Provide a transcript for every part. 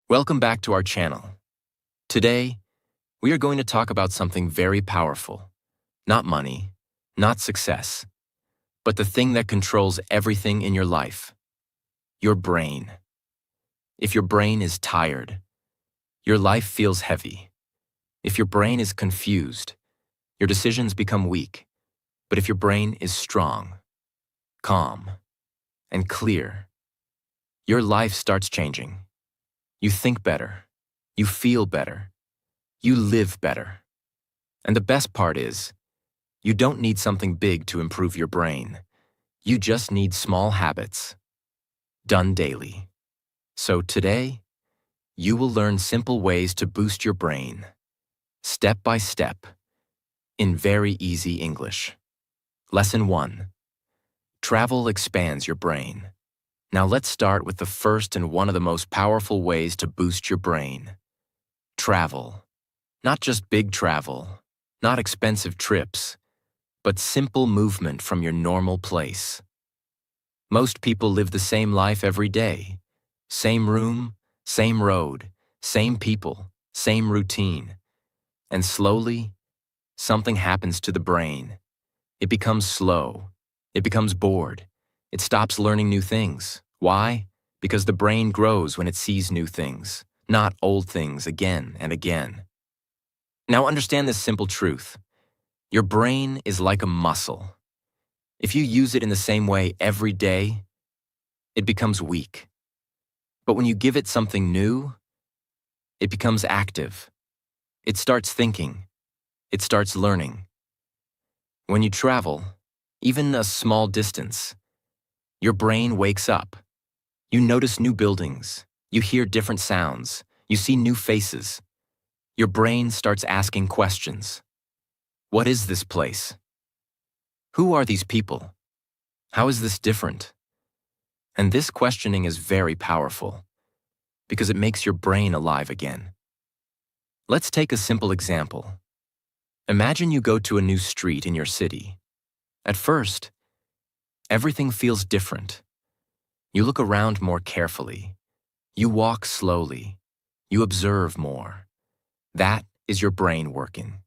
Welcome back to our channel. Today, we are going to talk about something very powerful. Not money, not success, but the thing that controls everything in your life. Your brain. If your brain is tired, your life feels heavy. If your brain is confused, your decisions become weak. But if your brain is strong, calm, and clear, your life starts changing. You think better. You feel better. You live better. And the best part is, you don't need something big to improve your brain. You just need small habits, done daily. So today, you will learn simple ways to boost your brain, step by step, in very easy English. Lesson 1. Travel expands your brain. Now let's start with the first and one of the most powerful ways to boost your brain. Travel. Not just big travel, not expensive trips, but simple movement from your normal place. Most people live the same life every day. Same room, same road, same people, same routine. And slowly, something happens to the brain. It becomes slow. It becomes bored. It stops learning new things. Why? Because the brain grows when it sees new things, not old things again and again. Now understand this simple truth. Your brain is like a muscle. If you use it in the same way every day, it becomes weak. But when you give it something new, it becomes active. It starts thinking. It starts learning. When you travel, even a small distance, your brain wakes up. You notice new buildings. You hear different sounds. You see new faces. Your brain starts asking questions. What is this place? Who are these people? How is this different? And this questioning is very powerful because it makes your brain alive again. Let's take a simple example. Imagine you go to a new street in your city. At first, everything feels different. You look around more carefully. You walk slowly. You observe more. That is your brain working.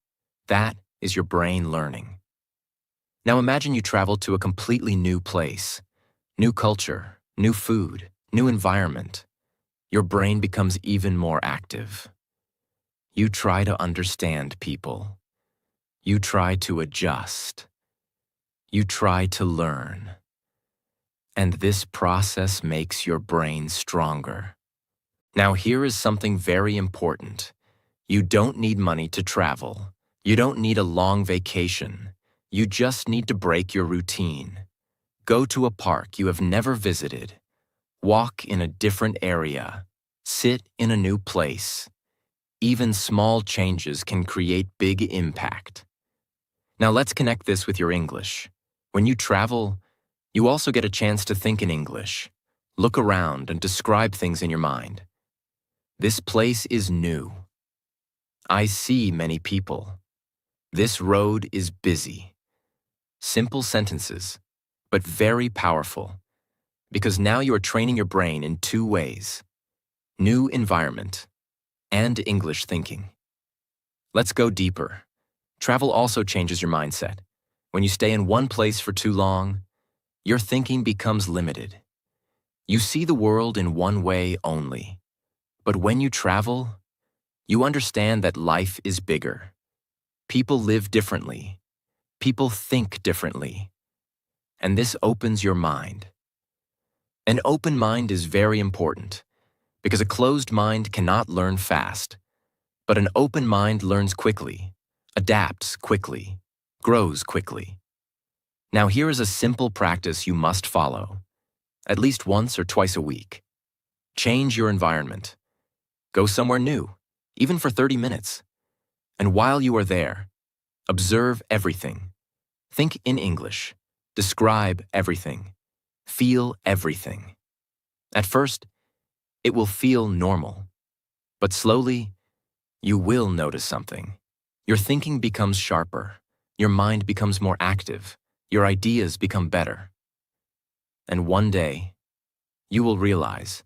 That is your brain learning. Now imagine you travel to a completely new place. New culture, new food, new environment. Your brain becomes even more active. You try to understand people. You try to adjust. You try to learn. And this process makes your brain stronger. Now here is something very important. You don't need money to travel. You don't need a long vacation. You just need to break your routine. Go to a park you have never visited. Walk in a different area. Sit in a new place. Even small changes can create big impact. Now let's connect this with your English. When you travel, you also get a chance to think in English. Look around and describe things in your mind. This place is new. I see many people. This road is busy. Simple sentences, but very powerful, because now you are training your brain in two ways: new environment and English thinking. Let's go deeper. Travel also changes your mindset. When you stay in one place for too long, your thinking becomes limited. You see the world in one way only. But when you travel, you understand that life is bigger. People live differently. People think differently. And this opens your mind. An open mind is very important because a closed mind cannot learn fast. But an open mind learns quickly, adapts quickly, grows quickly. Now here is a simple practice you must follow, at least once or twice a week. Change your environment. Go somewhere new, even for 30 minutes. And while you are there, observe everything. Think in English. Describe everything. Feel everything. At first, it will feel normal. But slowly, you will notice something. Your thinking becomes sharper. Your mind becomes more active. Your ideas become better. And one day, you will realize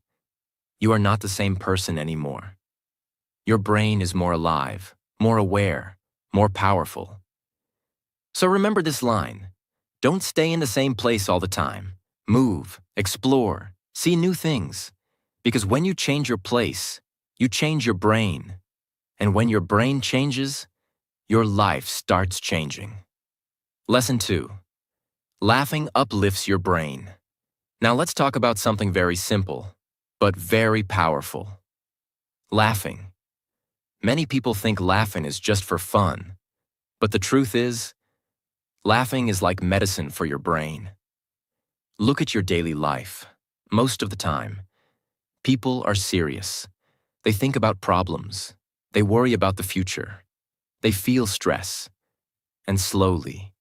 You are not the same person anymore. Your brain is more alive, more aware, more powerful. So remember this line. Don't stay in the same place all the time. Move, explore, see new things. Because when you change your place, you change your brain. And when your brain changes, your life starts changing. Lesson 2. Laughing uplifts your brain. Now let's talk about something very simple, but very powerful. Laughing. Many people think laughing is just for fun, but the truth is, laughing is like medicine for your brain. Look at your daily life. Most of the time, people are serious. They think about problems. They worry about the future. They feel stress. And slowly,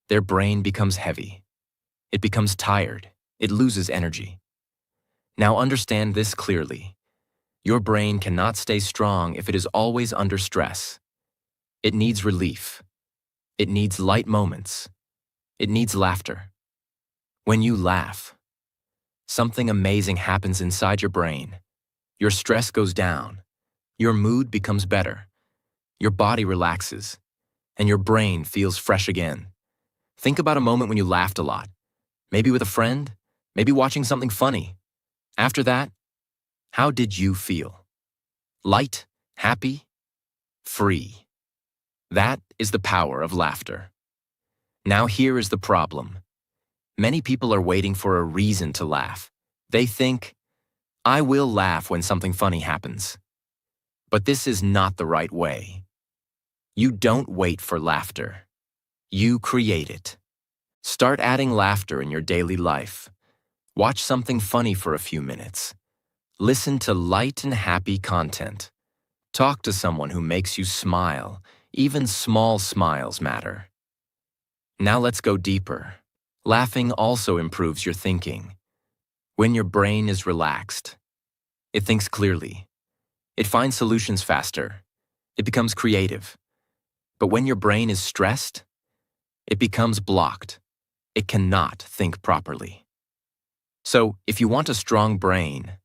their brain becomes heavy. It becomes tired. It loses energy. Now understand this clearly. Your brain cannot stay strong if it is always under stress. It needs relief. It needs light moments. It needs laughter. When you laugh, something amazing happens inside your brain. Your stress goes down. Your mood becomes better. Your body relaxes. And your brain feels fresh again. Think about a moment when you laughed a lot. Maybe with a friend, maybe watching something funny. After that, how did you feel? Light, happy, free. That is the power of laughter. Now here is the problem. Many people are waiting for a reason to laugh. They think, I will laugh when something funny happens. But this is not the right way. You don't wait for laughter. You create it. Start adding laughter in your daily life. Watch something funny for a few minutes. Listen to light and happy content. Talk to someone who makes you smile. Even small smiles matter. Now let's go deeper. Laughing also improves your thinking. When your brain is relaxed, it thinks clearly. It finds solutions faster. It becomes creative. But when your brain is stressed, it becomes blocked. It cannot think properly. So, if you want a strong brain,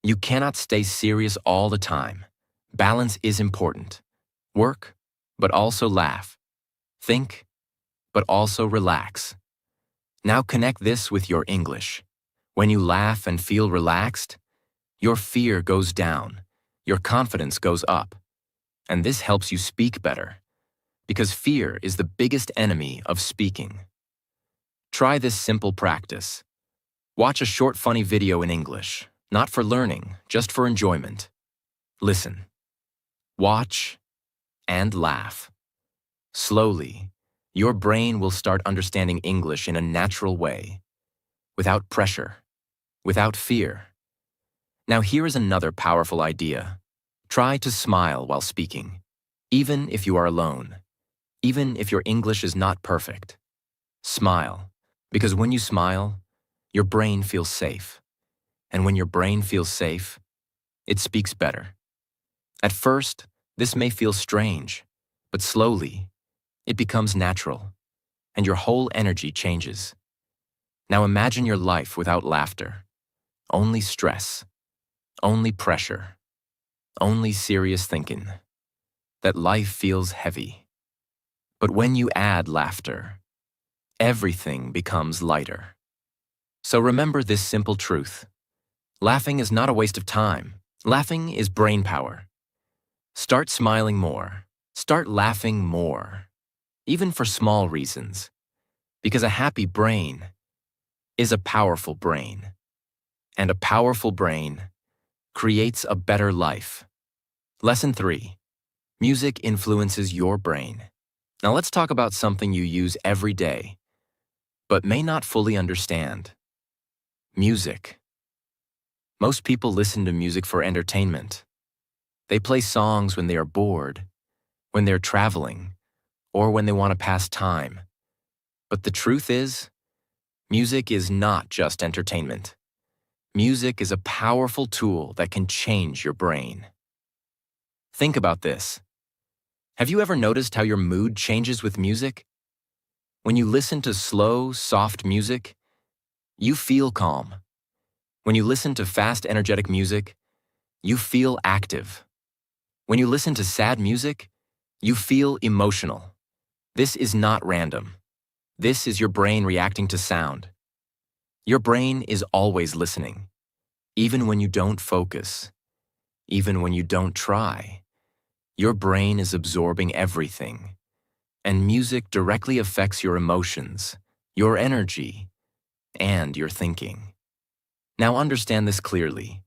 you cannot stay serious all the time. Balance is important. Work, but also laugh. Think, but also relax. Now connect this with your English. When you laugh and feel relaxed, your fear goes down, your confidence goes up. And this helps you speak better, because fear is the biggest enemy of speaking. Try this simple practice. Watch a short funny video in English, not for learning, just for enjoyment. Listen, watch, and laugh. Slowly, your brain will start understanding English in a natural way, without pressure, without fear. Now here is another powerful idea. Try to smile while speaking, even if you are alone, even if your English is not perfect. Smile, because when you smile, your brain feels safe. And when your brain feels safe, it speaks better. At first, this may feel strange, but slowly, it becomes natural, and your whole energy changes. Now imagine your life without laughter. Only stress, only pressure, only serious thinking. That life feels heavy. But when you add laughter, everything becomes lighter. So remember this simple truth. Laughing is not a waste of time. Laughing is brain power. Start smiling more. Start laughing more. Even for small reasons. Because a happy brain is a powerful brain. And a powerful brain creates a better life. Lesson 3. Music influences your brain. Now let's talk about something you use every day, but may not fully understand. Music. Most people listen to music for entertainment. They play songs when they are bored, when they're traveling, or when they want to pass time. But the truth is, music is not just entertainment. Music is a powerful tool that can change your brain. Think about this. Have you ever noticed how your mood changes with music? When you listen to slow, soft music, you feel calm. When you listen to fast, energetic music, you feel active. When you listen to sad music, you feel emotional. This is not random. This is your brain reacting to sound. Your brain is always listening, even when you don't focus, even when you don't try. Your brain is absorbing everything, and music directly affects your emotions, your energy, and your thinking. Now understand this clearly.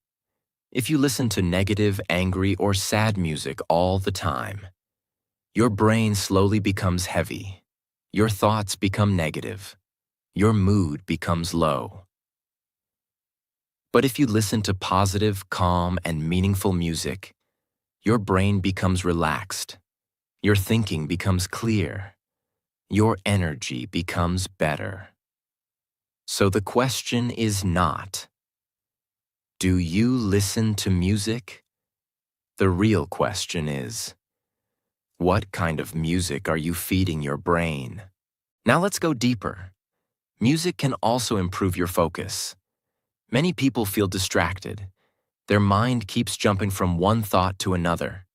If you listen to negative, angry, or sad music all the time, your brain slowly becomes heavy. Your thoughts become negative. Your mood becomes low. But if you listen to positive, calm, and meaningful music, your brain becomes relaxed. Your thinking becomes clear. Your energy becomes better. So the question is not, do you listen to music? The real question is, what kind of music are you feeding your brain? Now let's go deeper. Music can also improve your focus. Many people feel distracted. Their mind keeps jumping from one thought to another.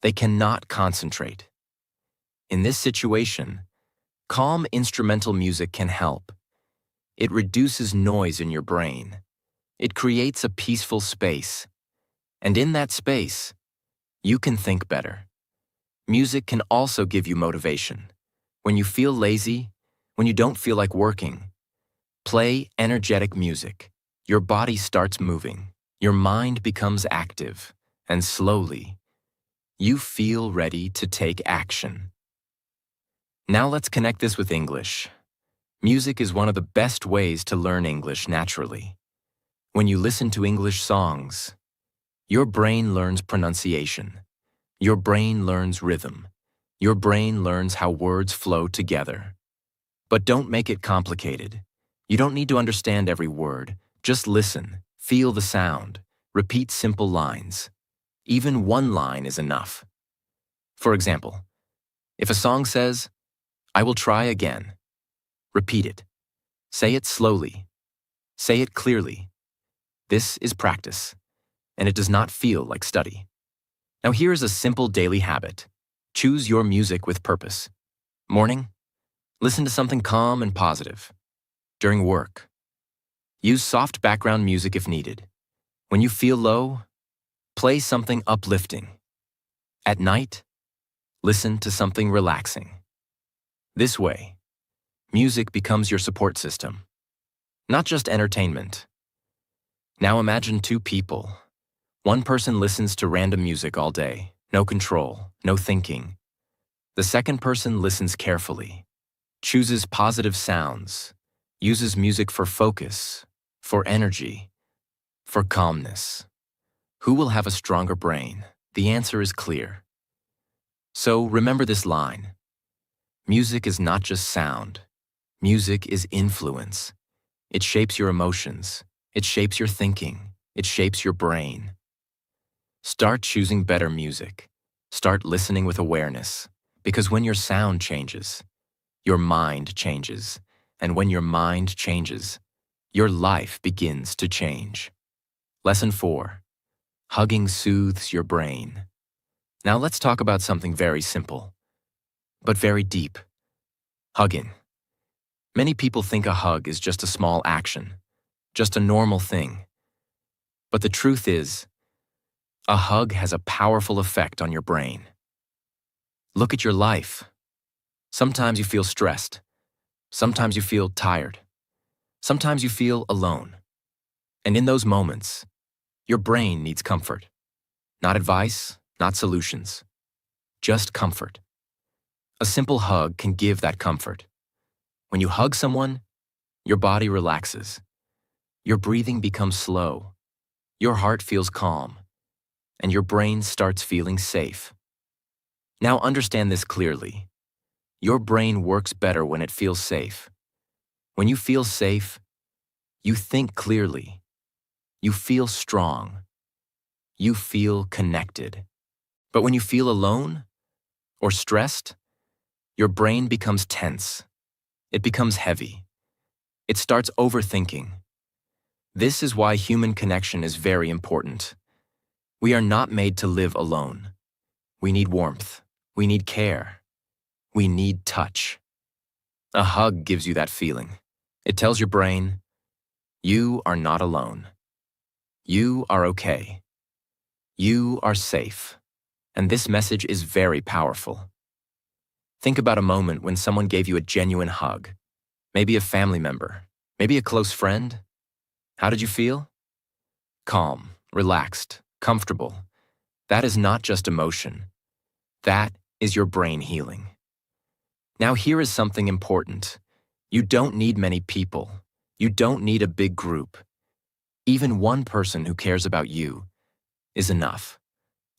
They cannot concentrate. In this situation, calm instrumental music can help. It reduces noise in your brain. It creates a peaceful space. And in that space, you can think better. Music can also give you motivation. When you feel lazy, when you don't feel like working, play energetic music. Your body starts moving. Your mind becomes active. And slowly, you feel ready to take action. Now let's connect this with English. Music is one of the best ways to learn English naturally. When you listen to English songs, your brain learns pronunciation. Your brain learns rhythm. Your brain learns how words flow together. But don't make it complicated. You don't need to understand every word. Just listen, feel the sound, repeat simple lines. Even one line is enough. For example, if a song says, "I will try again," repeat it. Say it slowly. Say it clearly. This is practice, and it does not feel like study. Now here is a simple daily habit. Choose your music with purpose. Morning, listen to something calm and positive. During work, use soft background music if needed. When you feel low, play something uplifting. At night, listen to something relaxing. This way, music becomes your support system, not just entertainment. Now imagine two people. One person listens to random music all day, no control, no thinking. The second person listens carefully, chooses positive sounds, uses music for focus, for energy, for calmness. Who will have a stronger brain? The answer is clear. So remember this line. Music is not just sound. Music is influence. It shapes your emotions. It shapes your thinking. It shapes your brain. Start choosing better music. Start listening with awareness. Because when your sound changes, your mind changes. And when your mind changes, your life begins to change. Lesson 4. Hugging soothes your brain. Now let's talk about something very simple, but very deep. Hugging. Many people think a hug is just a small action, just a normal thing. But the truth is, a hug has a powerful effect on your brain. Look at your life. Sometimes you feel stressed. Sometimes you feel tired. Sometimes you feel alone. And in those moments, your brain needs comfort. Not advice, not solutions. Just comfort. A simple hug can give that comfort. When you hug someone, your body relaxes. Your breathing becomes slow. Your heart feels calm. And your brain starts feeling safe. Now understand this clearly. Your brain works better when it feels safe. When you feel safe, you think clearly. You feel strong. You feel connected. But when you feel alone or stressed, your brain becomes tense. It becomes heavy. It starts overthinking. This is why human connection is very important. We are not made to live alone. We need warmth. We need care. We need touch. A hug gives you that feeling. It tells your brain, you are not alone. You are okay. You are safe. And this message is very powerful. Think about a moment when someone gave you a genuine hug. Maybe a family member. Maybe a close friend. How did you feel? Calm, relaxed, comfortable. That is not just emotion. That is your brain healing. Now here is something important. You don't need many people. You don't need a big group. Even one person who cares about you is enough.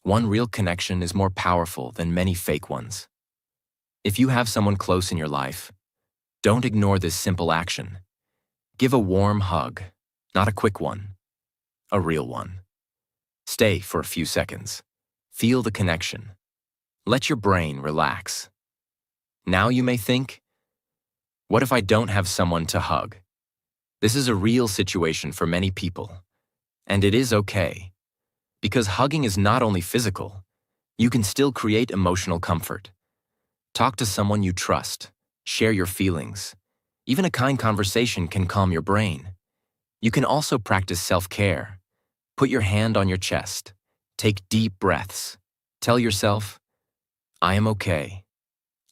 One real connection is more powerful than many fake ones. If you have someone close in your life, don't ignore this simple action. Give a warm hug, not a quick one, a real one. Stay for a few seconds. Feel the connection. Let your brain relax. Now you may think, what if I don't have someone to hug? This is a real situation for many people. And it is okay. Because hugging is not only physical, you can still create emotional comfort. Talk to someone you trust. Share your feelings. Even a kind conversation can calm your brain. You can also practice self-care. Put your hand on your chest. Take deep breaths. Tell yourself, I am okay.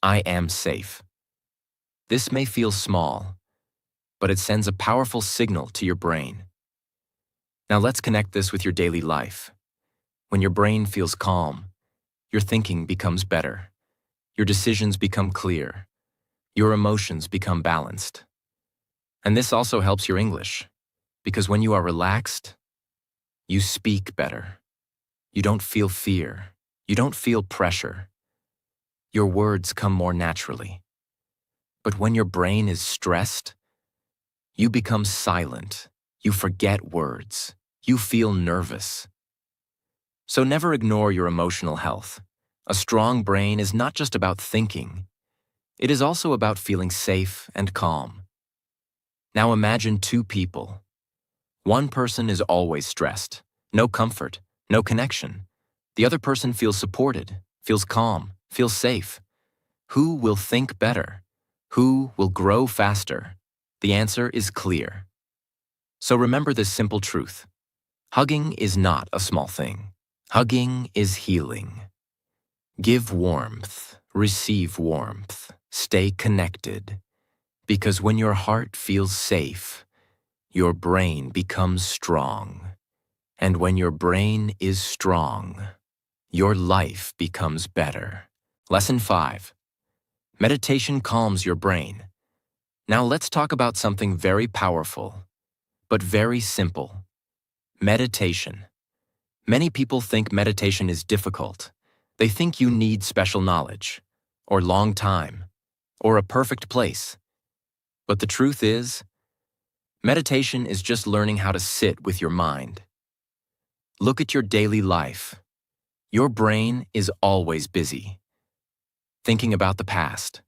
I am safe. This may feel small, but it sends a powerful signal to your brain. Now let's connect this with your daily life. When your brain feels calm, your thinking becomes better. Your decisions become clear. Your emotions become balanced. And this also helps your English, because when you are relaxed, you speak better. You don't feel fear. You don't feel pressure. Your words come more naturally. But when your brain is stressed, you become silent. You forget words. You feel nervous. So never ignore your emotional health. A strong brain is not just about thinking. It is also about feeling safe and calm. Now imagine two people. One person is always stressed. No comfort, no connection. The other person feels supported, feels calm, feels safe. Who will think better? Who will grow faster? The answer is clear. So remember this simple truth. Hugging is not a small thing. Hugging is healing. Give warmth, receive warmth, stay connected. Because when your heart feels safe, your brain becomes strong. And when your brain is strong, your life becomes better. Lesson 5. Meditation calms your brain. Now let's talk about something very powerful, but very simple. Meditation. Many people think meditation is difficult. They think you need special knowledge, or long time, or a perfect place. But the truth is, meditation is just learning how to sit with your mind. Look at your daily life. Your brain is always busy. Thinking about the past,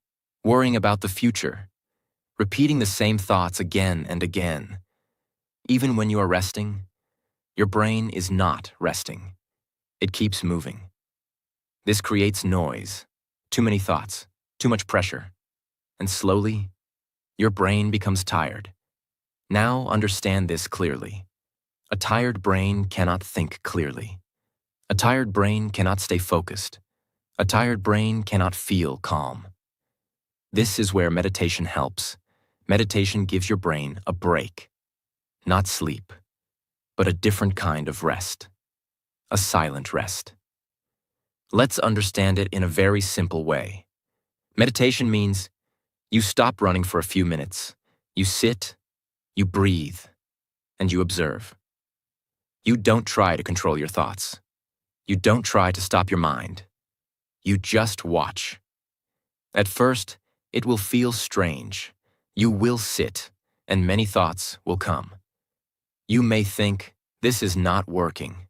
worrying about the future, repeating the same thoughts again and again. Even when you are resting, your brain is not resting. It keeps moving. This creates noise, too many thoughts, too much pressure, and slowly, your brain becomes tired. Now understand this clearly. A tired brain cannot think clearly. A tired brain cannot stay focused. A tired brain cannot feel calm. This is where meditation helps. Meditation gives your brain a break. Not sleep, but a different kind of rest. A silent rest. Let's understand it in a very simple way. Meditation means you stop running for a few minutes. You sit, you breathe, and you observe. You don't try to control your thoughts. You don't try to stop your mind. You just watch. At first, it will feel strange. You will sit, and many thoughts will come. You may think, this is not working.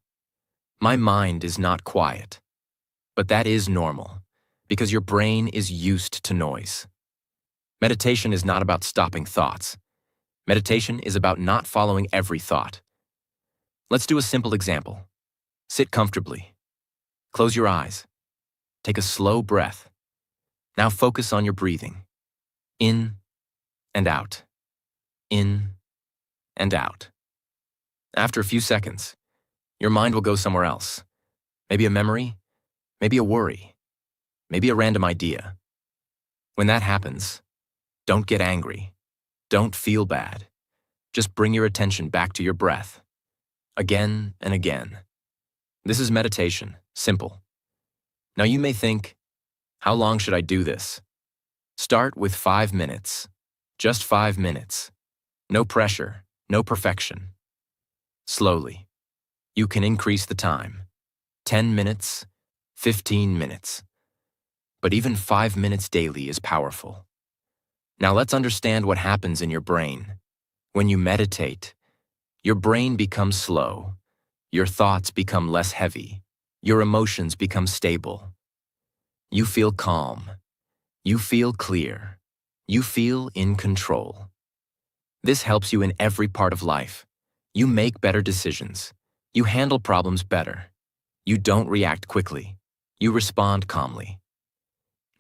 My mind is not quiet. But that is normal, because your brain is used to noise. Meditation is not about stopping thoughts. Meditation is about not following every thought. Let's do a simple example. Sit comfortably. Close your eyes. Take a slow breath. Now focus on your breathing. In and out. In and out. After a few seconds, your mind will go somewhere else. Maybe a memory, maybe a worry, maybe a random idea. When that happens, don't get angry. Don't feel bad. Just bring your attention back to your breath. Again and again. This is meditation, simple. Now you may think, how long should I do this? Start with 5 minutes. Just 5 minutes. No pressure, no perfection. Slowly. You can increase the time. 10 minutes, 15 minutes. But even 5 minutes daily is powerful. Now let's understand what happens in your brain. When you meditate, your brain becomes slow. Your thoughts become less heavy. Your emotions become stable. You feel calm. You feel clear. You feel in control. This helps you in every part of life. You make better decisions. You handle problems better. You don't react quickly. You respond calmly.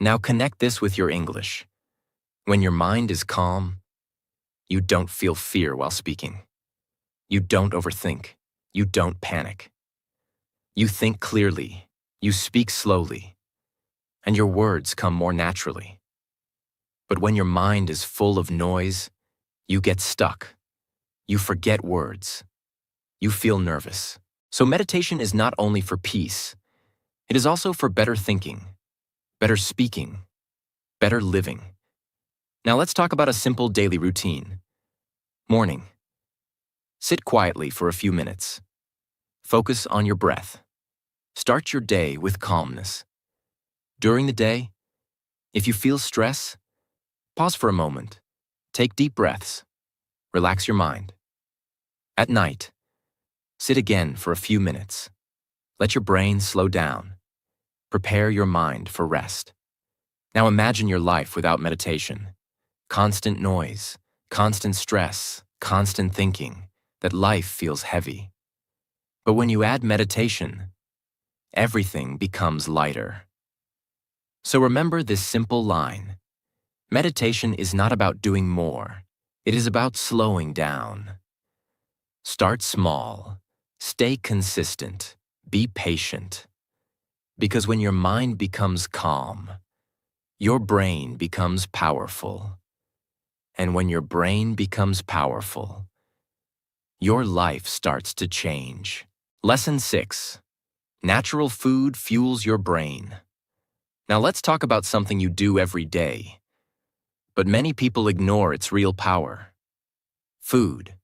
Now connect this with your English. When your mind is calm, you don't feel fear while speaking. You don't overthink. You don't panic. You think clearly. You speak slowly. And your words come more naturally. But when your mind is full of noise, you get stuck. You forget words. You feel nervous. So meditation is not only for peace, it is also for better thinking, better speaking, better living. Now let's talk about a simple daily routine. Morning. Sit quietly for a few minutes. Focus on your breath. Start your day with calmness. During the day, if you feel stress, pause for a moment. Take deep breaths. Relax your mind. At night, sit again for a few minutes. Let your brain slow down. Prepare your mind for rest. Now imagine your life without meditation. Constant noise, constant stress, constant thinking, that life feels heavy. But when you add meditation, everything becomes lighter. So remember this simple line. Meditation is not about doing more. It is about slowing down. Start small. Stay consistent. Be patient. Because when your mind becomes calm, your brain becomes powerful. And when your brain becomes powerful, your life starts to change. Lesson 6. Natural food fuels your brain. Now let's talk about something you do every day, but many people ignore its real power. Food,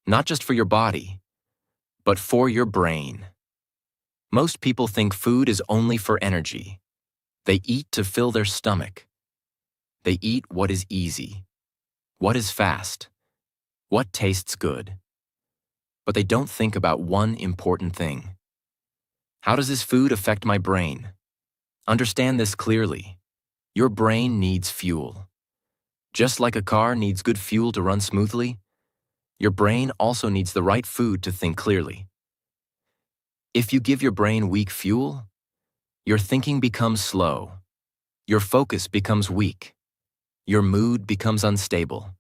not just for your body, but for your brain. Most people think food is only for energy. They eat to fill their stomach. They eat what is easy, what is fast, what tastes good. But they don't think about one important thing. How does this food affect my brain? Understand this clearly. Your brain needs fuel. Just like a car needs good fuel to run smoothly, your brain also needs the right food to think clearly. If you give your brain weak fuel, your thinking becomes slow, your focus becomes weak, your mood becomes unstable.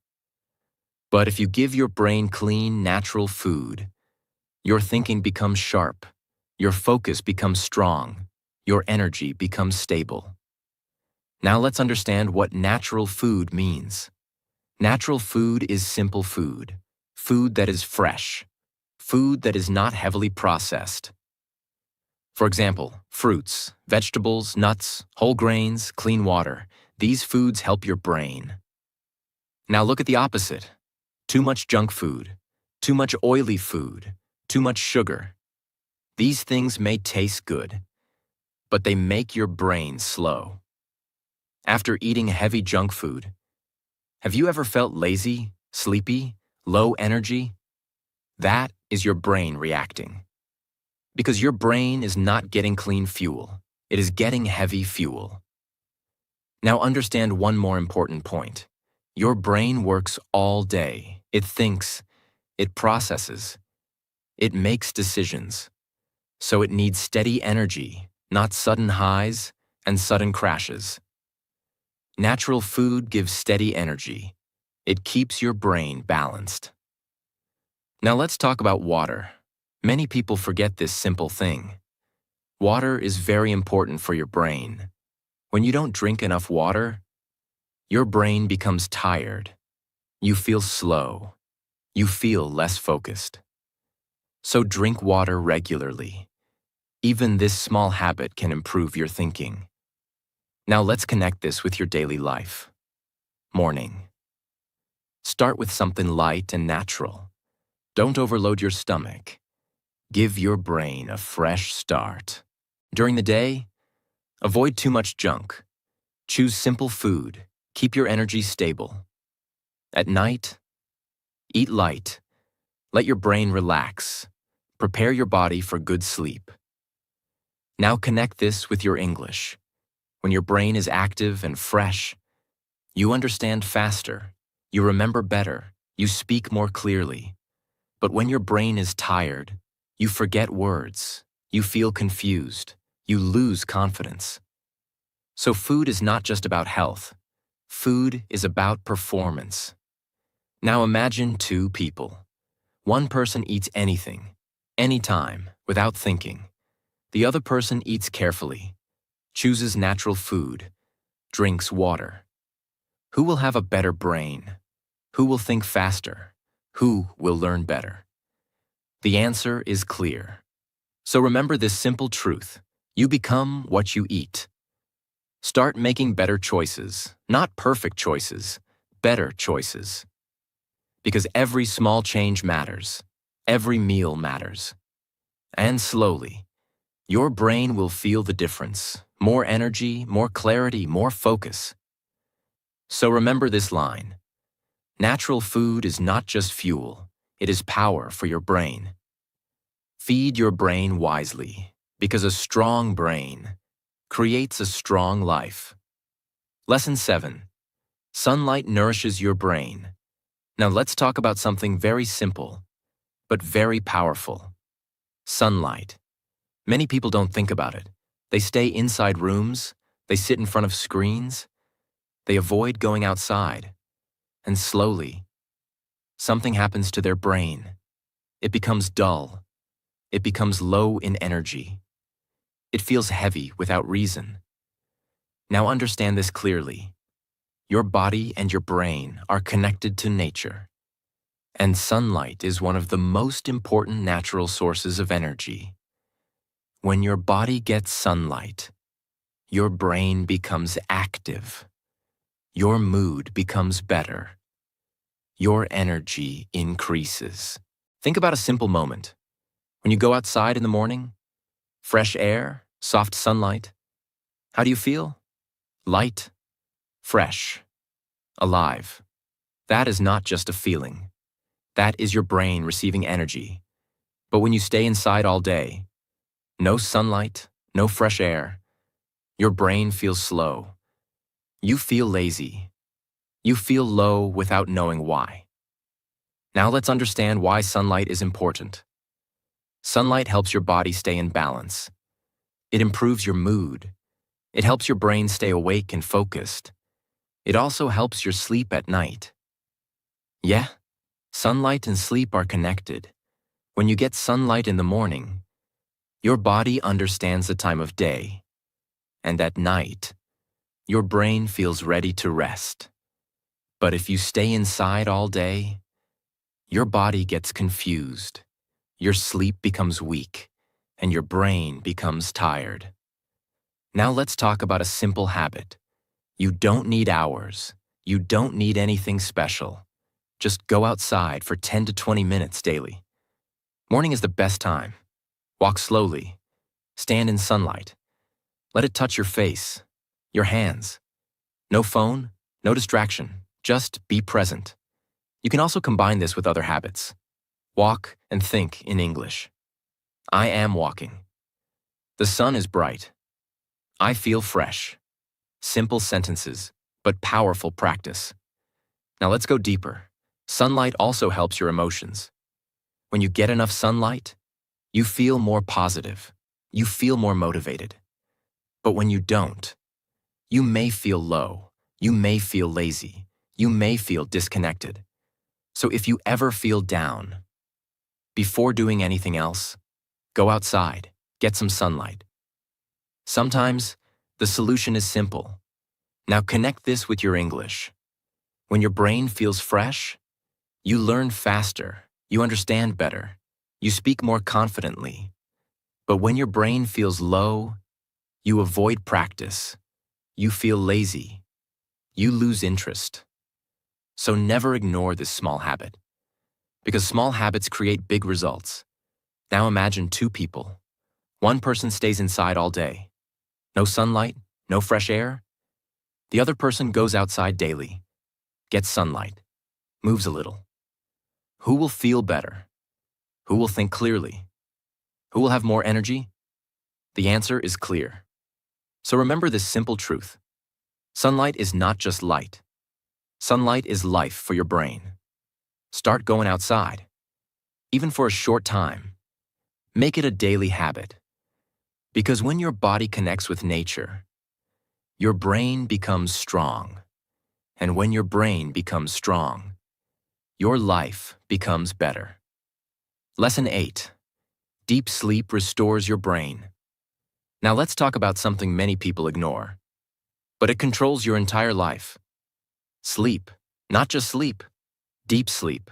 But if you give your brain clean, natural food, your thinking becomes sharp, your focus becomes strong, your energy becomes stable. Now let's understand what natural food means. Natural food is simple food, food that is fresh, food that is not heavily processed. For example, fruits, vegetables, nuts, whole grains, clean water. These foods help your brain. Now look at the opposite. Too much junk food, too much oily food, too much sugar. These things may taste good, but they make your brain slow. After eating heavy junk food, have you ever felt lazy, sleepy, low energy? That is your brain reacting. Because your brain is not getting clean fuel, it is getting heavy fuel. Now understand one more important point. Your brain works all day. It thinks, it processes, it makes decisions. So it needs steady energy, not sudden highs and sudden crashes. Natural food gives steady energy. It keeps your brain balanced. Now let's talk about water. Many people forget this simple thing. Water is very important for your brain. When you don't drink enough water, your brain becomes tired. You feel slow. You feel less focused. So drink water regularly. Even this small habit can improve your thinking. Now let's connect this with your daily life. Morning. Start with something light and natural. Don't overload your stomach. Give your brain a fresh start. During the day, avoid too much junk. Choose simple food. Keep your energy stable. At night, eat light. Let your brain relax. Prepare your body for good sleep. Now connect this with your English. When your brain is active and fresh, you understand faster, you remember better, you speak more clearly. But when your brain is tired, you forget words, you feel confused, you lose confidence. So food is not just about health. Food is about performance. Now imagine two people. One person eats anything, anytime, without thinking. The other person eats carefully, chooses natural food, drinks water. Who will have a better brain? Who will think faster? Who will learn better? The answer is clear. So remember this simple truth. You become what you eat. Start making better choices, not perfect choices, better choices. Because every small change matters. Every meal matters. And slowly, your brain will feel the difference. More energy, more clarity, more focus. So remember this line. Natural food is not just fuel, it is power for your brain. Feed your brain wisely, because a strong brain creates a strong life. Lesson 7. Sunlight nourishes your brain. Now let's talk about something very simple, but very powerful. Sunlight. Many people don't think about it. They stay inside rooms, they sit in front of screens, they avoid going outside. And slowly, something happens to their brain. It becomes dull. It becomes low in energy. It feels heavy without reason. Now understand this clearly. Your body and your brain are connected to nature. And sunlight is one of the most important natural sources of energy. When your body gets sunlight, your brain becomes active. Your mood becomes better. Your energy increases. Think about a simple moment. When you go outside in the morning, fresh air, soft sunlight, how do you feel? Light, fresh, alive. That is not just a feeling. That is your brain receiving energy. But when you stay inside all day, no sunlight, no fresh air, your brain feels slow. You feel lazy. You feel low without knowing why. Now let's understand why sunlight is important. Sunlight helps your body stay in balance. It improves your mood. It helps your brain stay awake and focused. It also helps your sleep at night. Yeah, sunlight and sleep are connected. When you get sunlight in the morning, your body understands the time of day. And at night, your brain feels ready to rest. But if you stay inside all day, your body gets confused. Your sleep becomes weak, and your brain becomes tired. Now let's talk about a simple habit. You don't need hours. You don't need anything special. Just go outside for 10 to 20 minutes daily. Morning is the best time. Walk slowly. Stand in sunlight. Let it touch your face, your hands. No phone, no distraction. Just be present. You can also combine this with other habits. Walk and think in English. I am walking. The sun is bright. I feel fresh. Simple sentences, but powerful practice. Now let's go deeper. Sunlight also helps your emotions. When you get enough sunlight, you feel more positive. You feel more motivated. But when you don't, you may feel low. You may feel lazy. You may feel disconnected. So if you ever feel down, before doing anything else, go outside, get some sunlight. Sometimes, the solution is simple. Now connect this with your English. When your brain feels fresh, you learn faster, you understand better, you speak more confidently. But when your brain feels low, you avoid practice, you feel lazy, you lose interest. So never ignore this small habit, because small habits create big results. Now imagine two people. One person stays inside all day. No sunlight, no fresh air. The other person goes outside daily, gets sunlight, moves a little. Who will feel better? Who will think clearly? Who will have more energy? The answer is clear. So remember this simple truth. Sunlight is not just light. Sunlight is life for your brain. Start going outside, even for a short time. Make it a daily habit. Because when your body connects with nature, your brain becomes strong. And when your brain becomes strong, your life becomes better. Lesson 8. Deep sleep restores your brain. Now let's talk about something many people ignore, but it controls your entire life. Sleep, not just sleep, deep sleep.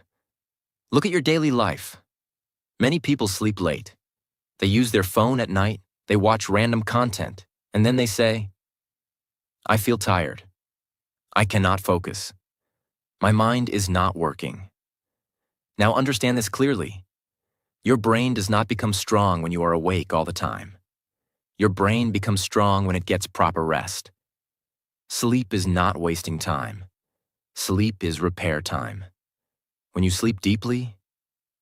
Look at your daily life. Many people sleep late. They use their phone at night, they watch random content, and then they say, "I feel tired. I cannot focus. My mind is not working." Now understand this clearly. Your brain does not become strong when you are awake all the time. Your brain becomes strong when it gets proper rest. Sleep is not wasting time. Sleep is repair time. When you sleep deeply,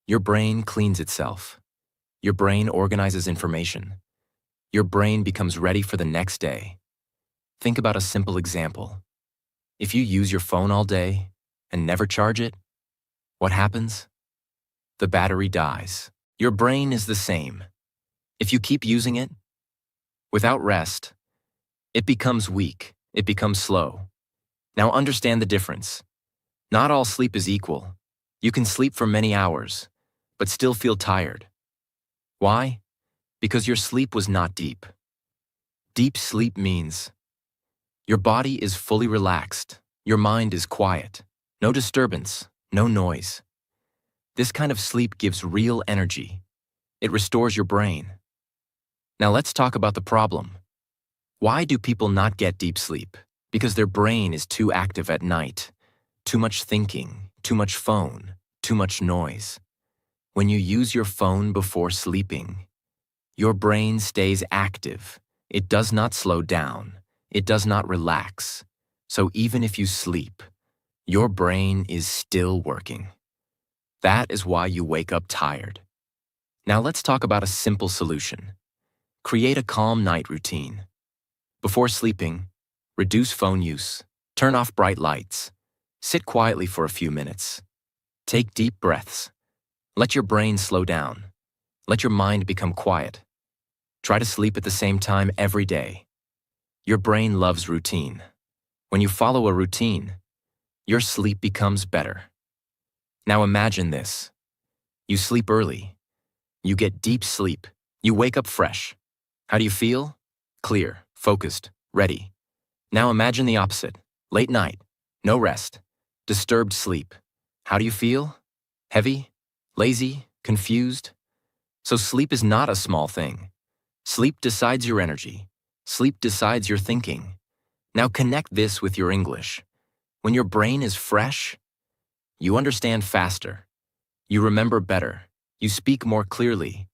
your brain cleans itself. Your brain organizes information. Your brain becomes ready for the next day. Think about a simple example. If you use your phone all day and never charge it, what happens? The battery dies. Your brain is the same. If you keep using it, without rest, it becomes weak, it becomes slow. Now understand the difference. Not all sleep is equal. You can sleep for many hours, but still feel tired. Why? Because your sleep was not deep. Deep sleep means your body is fully relaxed, your mind is quiet, no disturbance, no noise. This kind of sleep gives real energy. It restores your brain. Now let's talk about the problem. Why do people not get deep sleep? Because their brain is too active at night. Too much thinking, too much phone, too much noise. When you use your phone before sleeping, your brain stays active. It does not slow down. It does not relax. So even if you sleep, your brain is still working. That is why you wake up tired. Now let's talk about a simple solution. Create a calm night routine. Before sleeping, reduce phone use. Turn off bright lights. Sit quietly for a few minutes. Take deep breaths. Let your brain slow down. Let your mind become quiet. Try to sleep at the same time every day. Your brain loves routine. When you follow a routine, your sleep becomes better. Now imagine this. You sleep early. You get deep sleep. You wake up fresh. How do you feel? Clear, focused, ready. Now imagine the opposite. Late night, no rest, disturbed sleep. How do you feel? Heavy, lazy, confused? So sleep is not a small thing. Sleep decides your energy. Sleep decides your thinking. Now connect this with your English. When your brain is fresh, you understand faster. You remember better. You speak more clearly.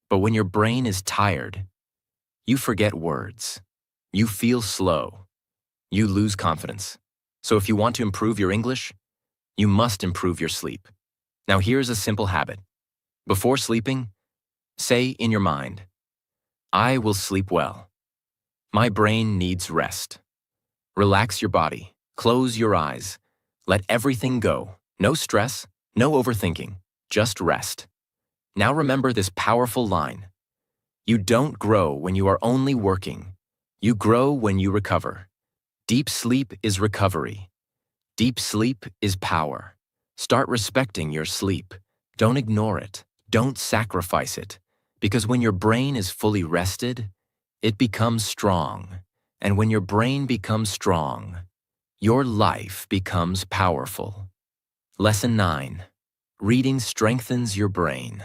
But when your brain is tired, you forget words. You feel slow. You lose confidence. So if you want to improve your English, you must improve your sleep. Now here's a simple habit. Before sleeping, say in your mind, "I will sleep well. My brain needs rest." Relax your body. Close your eyes. Let everything go. No stress, no overthinking, just rest. Now remember this powerful line. You don't grow when you are only working. You grow when you recover. Deep sleep is recovery. Deep sleep is power. Start respecting your sleep. Don't ignore it. Don't sacrifice it. Because when your brain is fully rested, it becomes strong. And when your brain becomes strong, your life becomes powerful. Lesson 9. Reading strengthens your brain.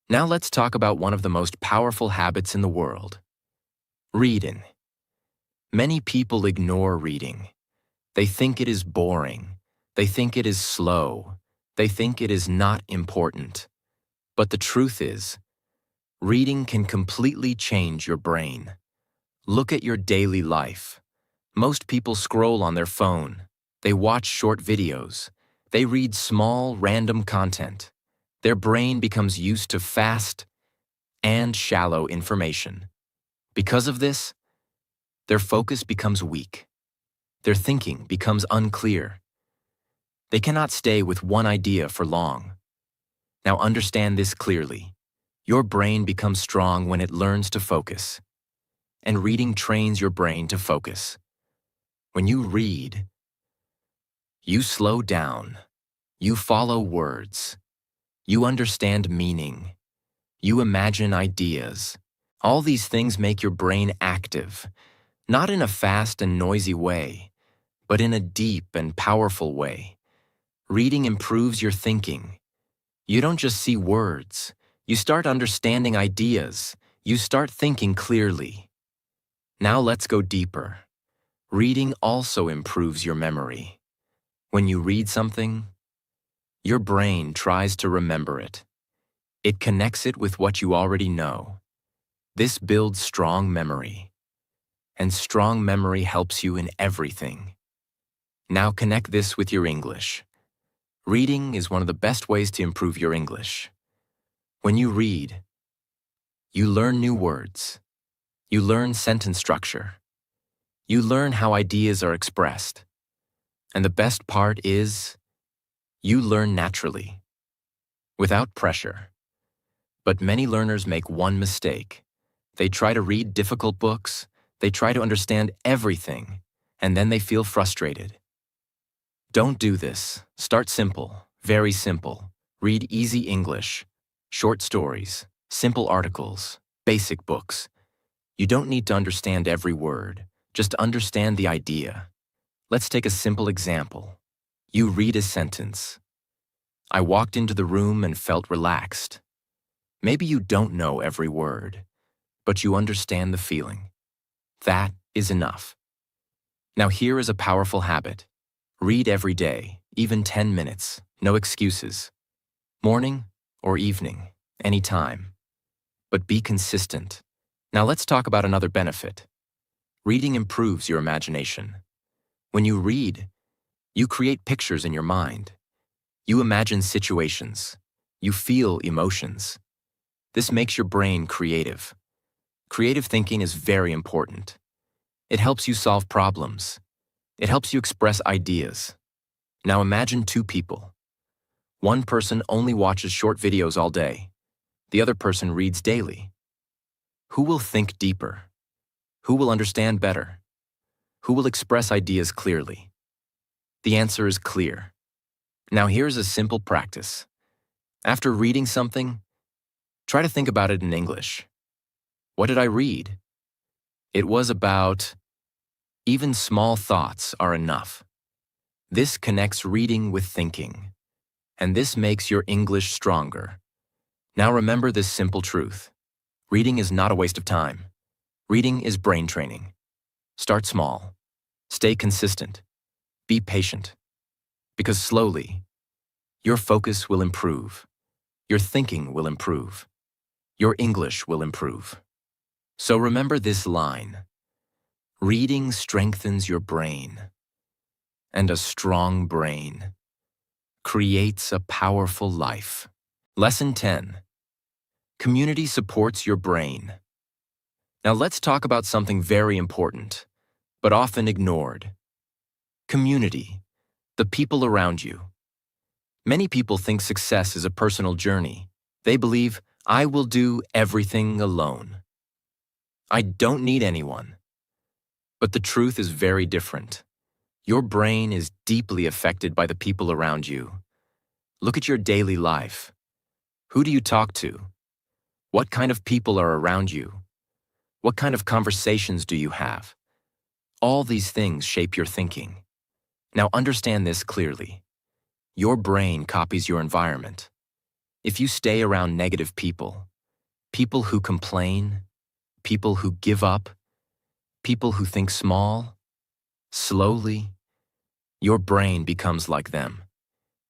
Now let's talk about one of the most powerful habits in the world. Reading. Many people ignore reading. They think it is boring. They think it is slow. They think it is not important. But the truth is, reading can completely change your brain. Look at your daily life. Most people scroll on their phone. They watch short videos. They read small, random content. Their brain becomes used to fast and shallow information. Because of this, their focus becomes weak. Their thinking becomes unclear. They cannot stay with one idea for long. Now understand this clearly. Your brain becomes strong when it learns to focus. And reading trains your brain to focus. When you read, you slow down. You follow words. You understand meaning. You imagine ideas. All these things make your brain active, not in a fast and noisy way, but in a deep and powerful way. Reading improves your thinking. You don't just see words. You start understanding ideas. You start thinking clearly. Now let's go deeper. Reading also improves your memory. When you read something, your brain tries to remember it. It connects it with what you already know. This builds strong memory. And strong memory helps you in everything. Now connect this with your English. Reading is one of the best ways to improve your English. When you read, you learn new words. You learn sentence structure. You learn how ideas are expressed. And the best part is, you learn naturally, without pressure. But many learners make one mistake. They try to read difficult books, they try to understand everything, and then they feel frustrated. Don't do this. Start simple, very simple. Read easy English, short stories, simple articles, basic books. You don't need to understand every word, just understand the idea. Let's take a simple example. You read a sentence. I walked into the room and felt relaxed. Maybe you don't know every word, but you understand the feeling. That is enough. Now here is a powerful habit. Read every day, even 10 minutes, no excuses. Morning or evening, anytime. But be consistent. Now let's talk about another benefit. Reading improves your imagination. When you read, you create pictures in your mind. You imagine situations. You feel emotions. This makes your brain creative. Creative thinking is very important. It helps you solve problems. It helps you express ideas. Now imagine two people. One person only watches short videos all day. The other person reads daily. Who will think deeper? Who will understand better? Who will express ideas clearly? The answer is clear. Now here's a simple practice. After reading something, try to think about it in English. What did I read? It was about, even small thoughts are enough. This connects reading with thinking, and this makes your English stronger. Now remember this simple truth. Reading is not a waste of time. Reading is brain training. Start small. Stay consistent. Be patient. Because slowly, your focus will improve. Your thinking will improve. Your English will improve. So remember this line. Reading strengthens your brain. And a strong brain creates a powerful life. Lesson 10. Community supports your brain. Now let's talk about something very important, but often ignored. Community, the people around you. Many people think success is a personal journey. They believe, I will do everything alone. I don't need anyone. But the truth is very different. Your brain is deeply affected by the people around you. Look at your daily life. Who do you talk to? What kind of people are around you? What kind of conversations do you have? All these things shape your thinking. Now understand this clearly. Your brain copies your environment. If you stay around negative people, people who complain, people who give up, people who think small, slowly, your brain becomes like them.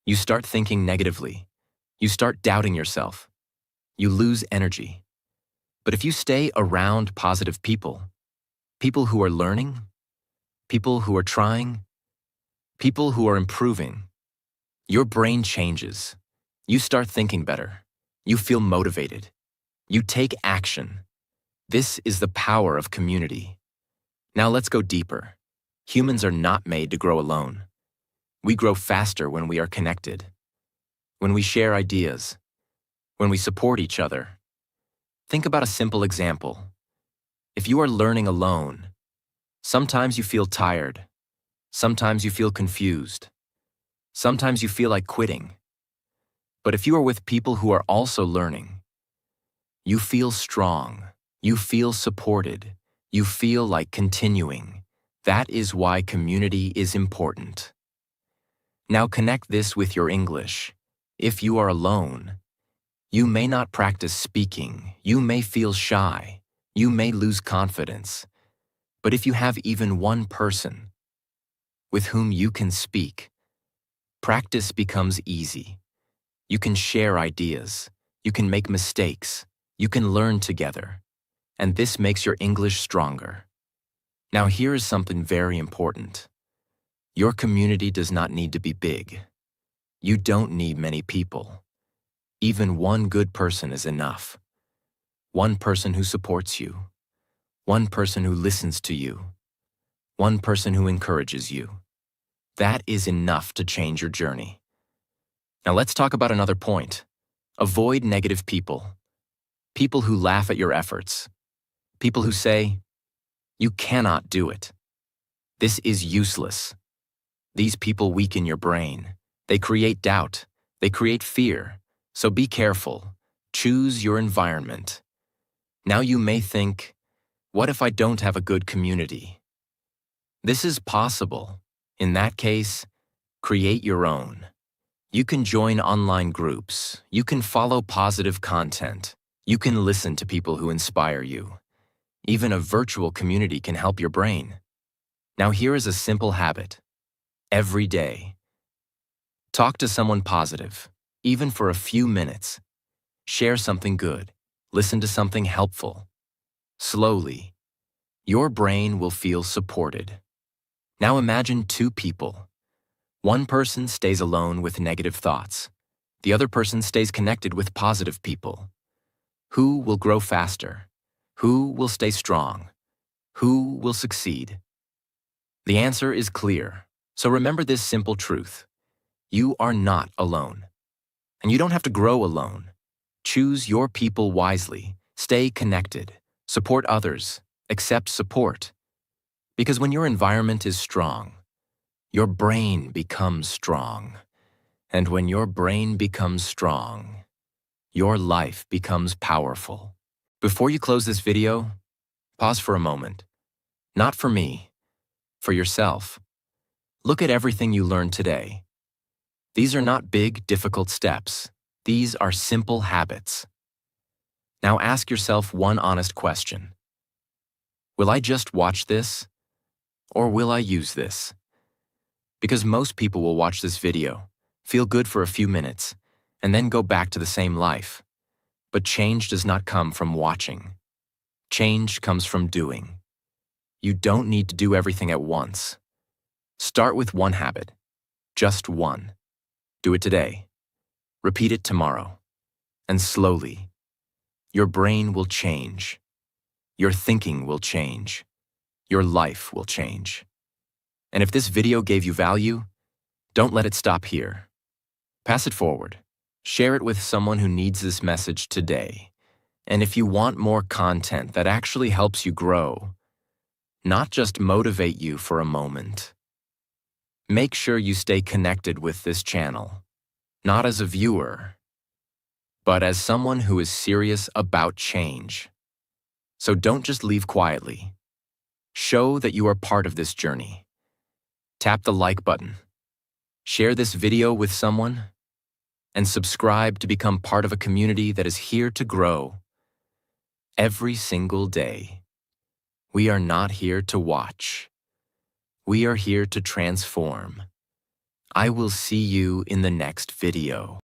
You start thinking negatively. You start doubting yourself. You lose energy. But if you stay around positive people, people who are learning, people who are trying, people who are improving, your brain changes. You start thinking better. You feel motivated. You take action. This is the power of community. Now let's go deeper. Humans are not made to grow alone. We grow faster when we are connected, when we share ideas, when we support each other. Think about a simple example. If you are learning alone, sometimes you feel tired. Sometimes you feel confused. Sometimes you feel like quitting. But if you are with people who are also learning, you feel strong. You feel supported. You feel like continuing. That is why community is important. Now connect this with your English. If you are alone, you may not practice speaking. You may feel shy. You may lose confidence. But if you have even one person with whom you can speak, practice becomes easy. You can share ideas. You can make mistakes. You can learn together. And this makes your English stronger. Now here is something very important. Your community does not need to be big. You don't need many people. Even one good person is enough. One person who supports you. One person who listens to you. One person who encourages you. That is enough to change your journey. Now let's talk about another point. Avoid negative people. People who laugh at your efforts. People who say, you cannot do it. This is useless. These people weaken your brain. They create doubt. They create fear. So be careful. Choose your environment. Now you may think, what if I don't have a good community? This is possible. In that case, create your own. You can join online groups. You can follow positive content. You can listen to people who inspire you. Even a virtual community can help your brain. Now here is a simple habit. Every day, talk to someone positive, even for a few minutes. Share something good. Listen to something helpful. Slowly, your brain will feel supported. Now imagine two people. One person stays alone with negative thoughts. The other person stays connected with positive people. Who will grow faster? Who will stay strong? Who will succeed? The answer is clear. So remember this simple truth. You are not alone. And you don't have to grow alone. Choose your people wisely. Stay connected. Support others. Accept support. Because when your environment is strong, your brain becomes strong. And when your brain becomes strong, your life becomes powerful. Before you close this video, pause for a moment. Not for me, for yourself. Look at everything you learned today. These are not big, difficult steps. These are simple habits. Now ask yourself one honest question. Will I just watch this? Or will I use this? Because most people will watch this video, feel good for a few minutes, and then go back to the same life. But change does not come from watching. Change comes from doing. You don't need to do everything at once. Start with one habit. Just one. Do it today. Repeat it tomorrow. And slowly, your brain will change. Your thinking will change. Your life will change. And if this video gave you value, don't let it stop here. Pass it forward. Share it with someone who needs this message today. And if you want more content that actually helps you grow, not just motivate you for a moment, make sure you stay connected with this channel, not as a viewer, but as someone who is serious about change. So don't just leave quietly. Show that you are part of this journey. Tap the like button, share this video with someone, and subscribe to become part of a community that is here to grow every single day. We are not here to watch. We are here to transform. I will see you in the next video.